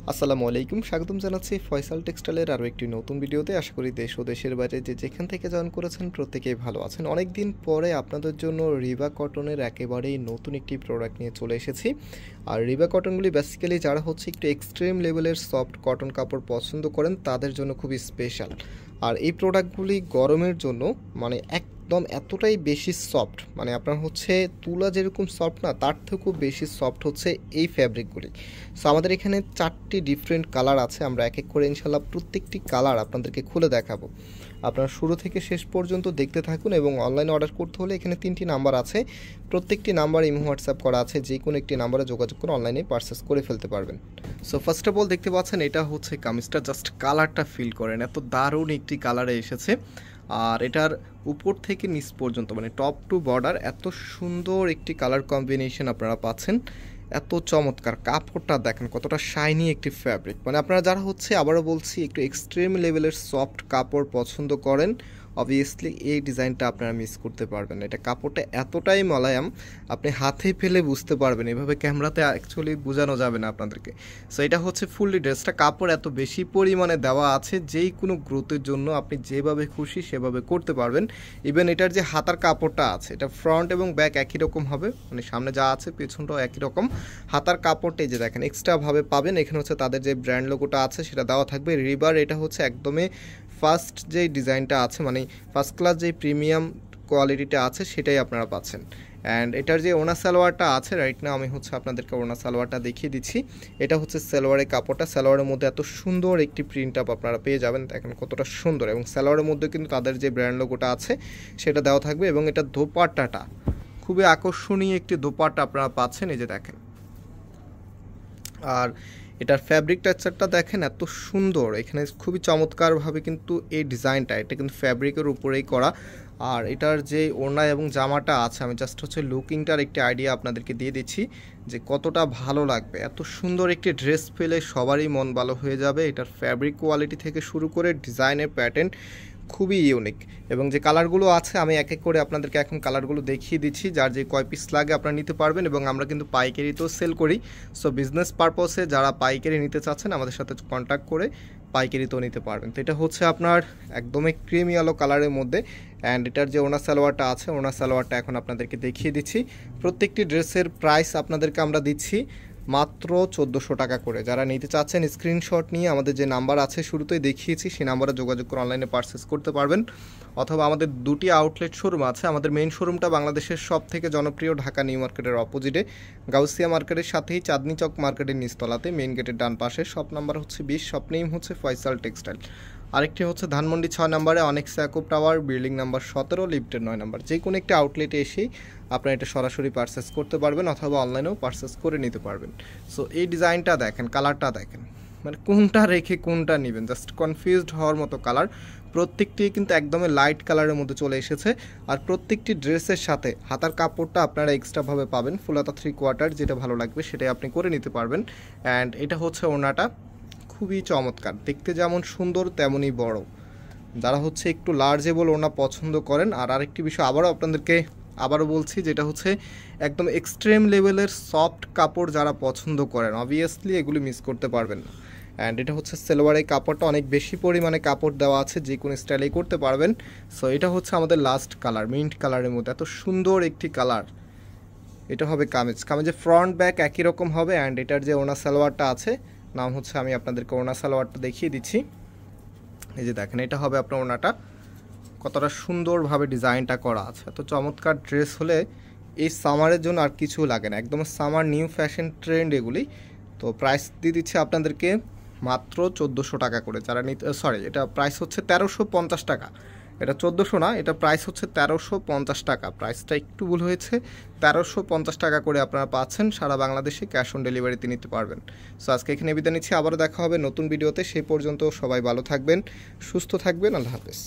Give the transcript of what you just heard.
আসসালামু আলাইকুম, স্বাগতম জানাচ্ছি ফয়সাল টেক্সটাইলের আরও একটি নতুন ভিডিওতে। আশা করি দেশ ও দেশের বাইরে যে যেখান থেকে জয়েন করেছেন প্রত্যেকেই ভালো আছেন। অনেক দিন পরে আপনাদের জন্য রিবা কটনের একেবারেই নতুন একটি প্রোডাক্ট নিয়ে চলে এসেছি। আর রিবা কটনগুলি বেসিক্যালি যারা হচ্ছে একটু এক্সট্রিম লেভেলের সফট কটন কাপড় পছন্দ করেন তাদের জন্য খুবই স্পেশাল। আর এই প্রোডাক্টগুলি গরমের জন্য মানে একদম এতটাই বেশি সফট, মানে আপনার হচ্ছে তুলা যেরকম সফট না তার থেকেও বেশি সফট হচ্ছে এই ফ্যাব্রিকগুলি। সো আমাদের এখানে 4টি ডিফারেন্ট কালার আছে, আমরা এক এক করে ইনশাল্লাহ প্রত্যেকটি কালার আপনাদেরকে খুলে দেখাবো। আপনারা শুরু থেকে শেষ পর্যন্ত দেখতে থাকুন এবং অনলাইনে অর্ডার করতে হলে এখানে 3টি নাম্বার আছে, প্রত্যেকটি নাম্বার ইমো হোয়াটসঅ্যাপ করা আছে, যে কোনো একটি নাম্বারে যোগাযোগ করে অনলাইনে পারচেস করে ফেলতে পারবেন। সো ফার্স্ট অফ অল দেখতে পাচ্ছেন এটা হচ্ছে কামিজটা, জাস্ট কালারটা ফিল করেন, এত দারুণ একটি কালারে এসেছে। আর এটার উপর থেকে নিচ পর্যন্ত মানে টপ টু বর্ডার এত সুন্দর একটি কালার কম্বিনেশন আপনারা পাচ্ছেন, এত চমৎকার। কাপড়টা দেখেন কতটা শাইনি একটি ফ্যাব্রিক, মানে আপনারা যারা হচ্ছে আবারও বলছি একটু এক্সট্রিম লেভেলের সফট কাপড় পছন্দ করেন অবভিয়াসলি এই ডিজাইনটা আপনারা মিস করতে পারবেন। এটা কাপড়টা এতটাই মোলায়েম আপনি হাতে ফেলে বুঝতে পারবেন, এভাবে ক্যামেরাতে অ্যাকচুয়ালি বোঝানো যাবে না আপনাদেরকে। সো এটা হচ্ছে ফুললি ড্রেসটা, কাপড় এত বেশি পরিমাণে দেওয়া আছে যেই কোনো গ্রোথের জন্য আপনি যেভাবে খুশি সেভাবে করতে পারবেন। ইভেন এটার যে হাতার কাপড়টা আছে এটা ফ্রন্ট এবং ব্যাক একই রকম হবে, মানে সামনে যা আছে পেছনটাও একই রকম। হাতার কাপড়টাই যে দেখেন এক্সট্রাভাবে পাবেন, এখানে হচ্ছে তাদের যে ব্র্যান্ড লোগোটা আছে সেটা দেওয়া থাকবে। রিবার এটা হচ্ছে একদমই ফার্স্ট যে ডিজাইনটা আছে, মানে ফার্স্ট ক্লাস যে প্রিমিয়াম কোয়ালিটিটা আছে সেটাই আপনারা পাচ্ছেন। অ্যান্ড এটার যে ওনা সালোয়ারটা আছে রাইট না, আমি হচ্ছে আপনাদেরকে ওনা সালোয়ারটা দেখিয়ে দিচ্ছি। এটা হচ্ছে সালোয়ারের কাপড়টা, সালোয়ারের মধ্যে এত সুন্দর একটি প্রিন্ট আপ আপনারা পেয়ে যাবেন, দেখেন কতটা সুন্দর। এবং সালোয়ারের মধ্যে কিন্তু তাদের যে ব্র্যান্ড লোগোটা আছে সেটা দেওয়া থাকবে। এবং এটা দোপাট্টাটা খুবই আকর্ষণীয় একটি দোপাট্টা আপনারা পাচ্ছেন, এই যে দেখেন। আর এটার ফ্যাব্রিক টেক্সচারটা দেখেন এত সুন্দর, এখানে খুবই চমৎকারভাবে কিন্তু এই ডিজাইনটা এটা কিন্তু ফ্যাব্রিকের উপরেই করা। আর এটার যে ওড়না এবং জামাটা আছে আমি জাস্ট হচ্ছে লুকিংটার একটি আইডিয়া আপনাদেরকে দিয়ে দিচ্ছি যে কতটা ভালো লাগবে। এত সুন্দর একটি ড্রেস পেলে সবারই মন ভালো হয়ে যাবে। এটার ফ্যাব্রিক কোয়ালিটি থেকে শুরু করে ডিজাইনের প্যাটার্ন খুবই ইউনিক। এবং যে কালারগুলো আছে আমি এক এক করে আপনাদেরকে এখন কালারগুলো দেখিয়ে দিচ্ছি, যার যে কয় পিস লাগে আপনারা নিতে পারবেন। এবং আমরা কিন্তু পাইকারিতেও সেল করি, সো বিজনেস পারপসে যারা পাইকারি নিতে চাচ্ছেন আমাদের সাথে কন্ট্যাক্ট করে পাইকারিতেও নিতে পারবেন। তো এটা হচ্ছে আপনার একদমই ক্রিম ইয়েলো কালারের মধ্যে। অ্যান্ড এটার যে ওনা সালোয়ারটা আছে ওনা সালোয়ারটা এখন আপনাদেরকে দেখিয়ে দিচ্ছি। প্রত্যেকটি ড্রেসের প্রাইস আপনাদেরকে আমরা দিচ্ছি মাত্র 1400 টাকা করে। যারা নিতে চাচ্ছেন স্ক্রিনশট নিয়ে আমাদের যে নাম্বার আছে শুরুতেই দেখিয়েছি সেই নাম্বারে যোগাযোগ করে অনলাইনে পারচেস করতে পারবেন। অথবা আমাদের দুটি আউটলেট শোরুম আছে, আমাদের মেইন শোরুমটা বাংলাদেশের সব থেকে জনপ্রিয় ঢাকা নিউ মার্কেটের অপোজিটে গাউসিয়া মার্কেটের সাথেই চাঁদনি চক মার্কেটের নিচতলাতে মেইন গেটের ডান পাশে। শপ নাম্বার হচ্ছে 20, শপ নেম হচ্ছে ফয়সাল টেক্সটাইল। আরেকটি হচ্ছে ধানমন্ডি 6 নম্বরে অনেক স্যাকুপ টাওয়ার, বিল্ডিং নাম্বার 17, লিফটের 9 নম্বর। যে কোনো একটি আউটলেটে এসেই আপনারা এটা সরাসরি পারচেস করতে পারবেন অথবা অনলাইনেও পারচেস করে নিতে পারবেন। সো এই ডিজাইনটা দেখেন, কালারটা দেখেন, মানে কোনটা রেখে কোনটা নেবেন জাস্ট কনফিউজড হওয়ার মতো কালার। প্রত্যেকটি কিন্তু একদমই লাইট কালারের মধ্যে চলে এসেছে। আর প্রত্যেকটি ড্রেসের সাথে হাতার কাপড়টা আপনারা এক্সট্রাভাবে পাবেন, ফুল হাতা 3/4, যেটা ভালো লাগবে সেটাই আপনি করে নিতে পারবেন। অ্যান্ড এটা হচ্ছে ওড়নাটা, খুবই চমৎকার, দেখতে যেমন সুন্দর তেমনই বড়। যারা হচ্ছে একটু লার্জেবল ওড়না পছন্দ করেন। আর আরেকটি বিষয় আবারও বলছি, যেটা হচ্ছে একদম এক্সট্রিম লেভেলের সফট কাপড় যারা পছন্দ করেন অবভিয়াসলি এগুলি মিস করতে পারবেন না। অ্যান্ড এটা হচ্ছে সালোয়ারের কাপড়টা অনেক বেশি পরিমাণে কাপড় দেওয়া আছে, যে কোনো স্টাইলেই করতে পারবেন। সো এটা হচ্ছে আমাদের লাস্ট কালার, মিন্ট কালারের মধ্যে এত সুন্দর একটি কালার। এটা হবে কামিজের ফ্রন্ট ব্যাক একই রকম হবে। অ্যান্ড এটার যে ওনা সালোয়ারটা আছে নাম হচ্ছে, আমি আপনাদেরকে ওনা সালোয়ারটা দেখিয়ে দিচ্ছি, এই যে দেখেন এটা হবে আপনার ওনাটা, কতটা সুন্দরভাবে ডিজাইনটা করা আছে। এত চমৎকার ড্রেস হলে এই সামারের জন্য আর কিছু লাগে না, একদম সামার নিউ ফ্যাশন ট্রেন্ড এগুলি। তো প্রাইস দিয়ে দিচ্ছে আপনাদেরকে মাত্র 1400 টাকা করে। যারা এটা প্রাইস হচ্ছে 1350 টাকা, এটা 1400 না, এটা প্রাইস হচ্ছে 1350 টাকা। প্রাইসটা একটু ভুল হয়েছে, 1350 টাকা করে আপনারা পাচ্ছেন, সারা বাংলাদেশে ক্যাশ অন ডেলিভারিতে নিতে পারবেন। সো আজকে এখানে বিদায় নিচ্ছি, আবারও দেখা হবে নতুন ভিডিওতে। সেই পর্যন্ত সবাই ভালো থাকবেন, সুস্থ থাকবেন, আল্লাহ হাফেজ।